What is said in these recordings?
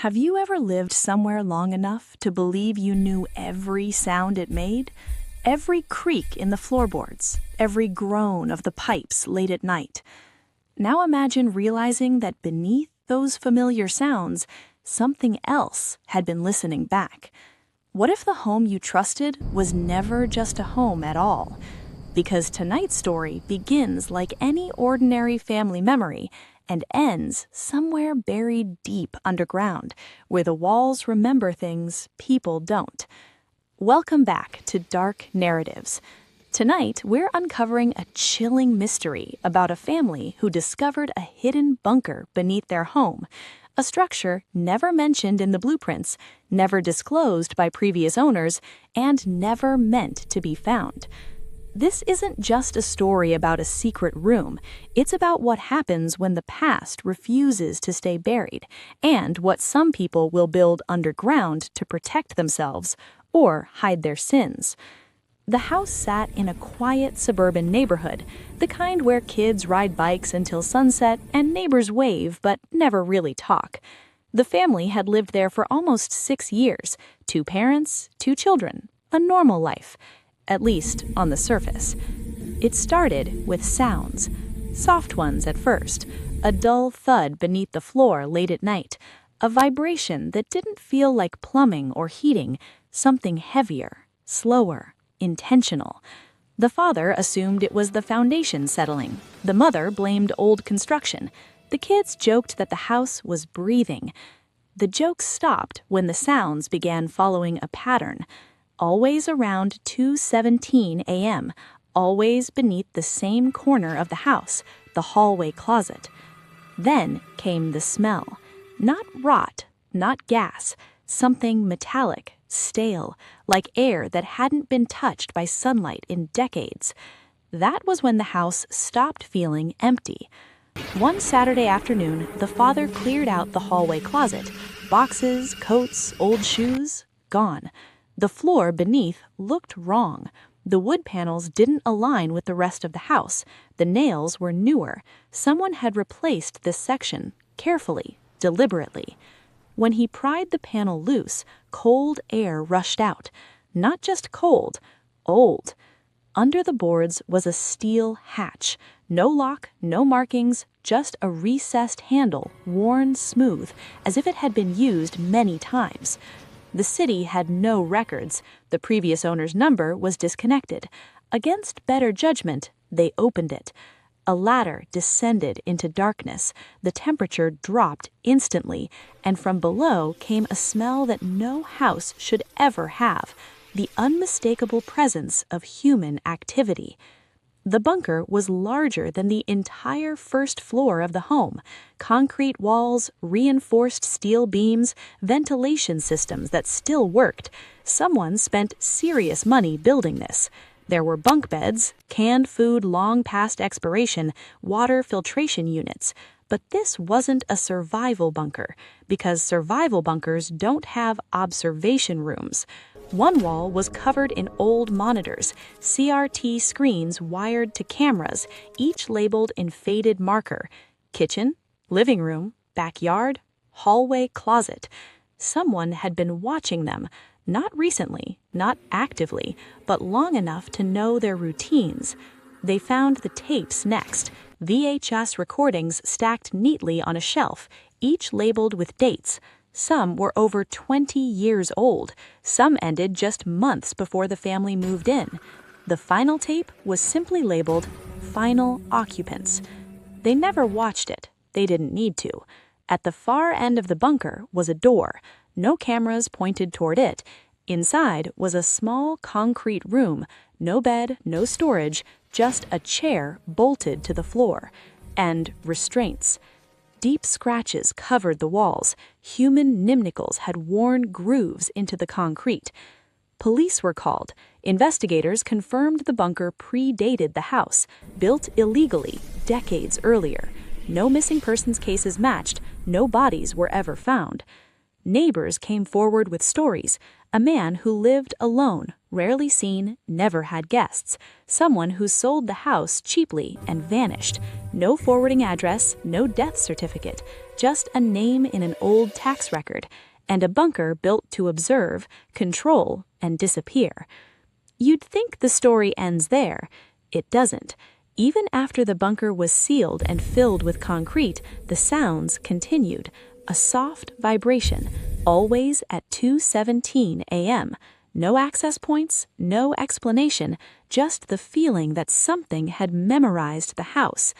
Have you ever lived somewhere long enough to believe you knew every sound it made? Every creak in the floorboards, every groan of the pipes late at night. Now imagine realizing that beneath those familiar sounds, something else had been listening back. What if the home you trusted was never just a home at all? Because tonight's story begins like any ordinary family memory and ends somewhere buried deep underground, where the walls remember things people don't. Welcome back to Dark Narratives. Tonight, we're uncovering a chilling mystery about a family who discovered a hidden bunker beneath their home, a structure never mentioned in the blueprints, never disclosed by previous owners, and never meant to be found. This isn't just a story about a secret room. It's about what happens when the past refuses to stay buried, and what some people will build underground to protect themselves or hide their sins. The house sat in a quiet suburban neighborhood, the kind where kids ride bikes until sunset and neighbors wave but never really talk. The family had lived there for almost 6 years, 2 parents, 2 children, a normal life. At least on the surface. It started with sounds, soft ones at first, a dull thud beneath the floor late at night, a vibration that didn't feel like plumbing or heating, something heavier, slower, intentional. The father assumed it was the foundation settling. The mother blamed old construction. The kids joked that the house was breathing. The jokes stopped when the sounds began following a pattern. Always around 2:17 a.m., always beneath the same corner of the house, the hallway closet. Then came the smell. Not rot, not gas, something metallic, stale, like air that hadn't been touched by sunlight in decades. That was when the house stopped feeling empty. One Saturday afternoon, the father cleared out the hallway closet. Boxes, coats, old shoes, gone. The floor beneath looked wrong. The wood panels didn't align with the rest of the house. The nails were newer. Someone had replaced this section, carefully, deliberately. When he pried the panel loose, cold air rushed out. Not just cold, old. Under the boards was a steel hatch. No lock, no markings, just a recessed handle, worn smooth, as if it had been used many times. The city had no records. The previous owner's number was disconnected. Against better judgment, they opened it. A ladder descended into darkness. The temperature dropped instantly, and from below came a smell that no house should ever have, the unmistakable presence of human activity. The bunker was larger than the entire first floor of the home. Concrete walls, reinforced steel beams, ventilation systems that still worked. Someone spent serious money building this. There were bunk beds, canned food long past expiration, water filtration units. But this wasn't a survival bunker, because survival bunkers don't have observation rooms. One wall was covered in old monitors, CRT screens wired to cameras, each labeled in faded marker. Kitchen, living room, backyard, hallway, closet. Someone had been watching them, not recently, not actively, but long enough to know their routines. They found the tapes next, VHS recordings stacked neatly on a shelf, each labeled with dates. Some were over 20 years old. Some ended just months before the family moved in. The final tape was simply labeled Final Occupants. They never watched it. They didn't need to. At the far end of the bunker was a door. No cameras pointed toward it. Inside was a small concrete room. No bed, no storage, just a chair bolted to the floor. And restraints. Deep scratches covered the walls. Human nimnicles had worn grooves into the concrete. Police were called. Investigators confirmed the bunker predated the house, built illegally decades earlier. No missing persons cases matched. No bodies were ever found. Neighbors came forward with stories. A man who lived alone, rarely seen, never had guests. Someone who sold the house cheaply and vanished. No forwarding address, no death certificate. just a name in an old tax record, and a bunker built to observe, control, and disappear. You'd think the story ends there. It doesn't. Even after the bunker was sealed and filled with concrete, the sounds continued. A soft vibration, always at 2:17 a.m. No access points, no explanation, just the feeling that something had memorized the house.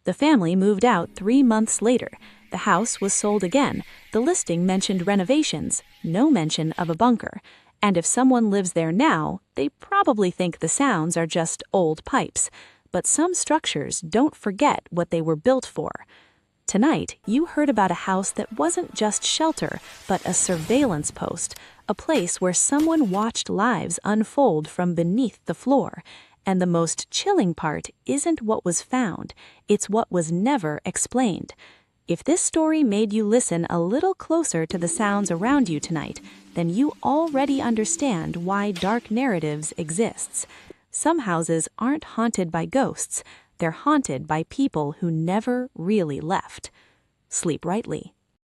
The family moved out 3 months later. The house was sold again. The listing mentioned renovations, no mention of a bunker. And if someone lives there now, they probably think the sounds are just old pipes. But some structures don't forget what they were built for. Tonight, you heard about a house that wasn't just shelter, but a surveillance post, a place where someone watched lives unfold from beneath the floor. And the most chilling part isn't what was found, it's what was never explained. If this story made you listen a little closer to the sounds around you tonight, then you already understand why dark narratives exists. Some houses aren't haunted by ghosts, they're haunted by people who never really left. Sleep rightly.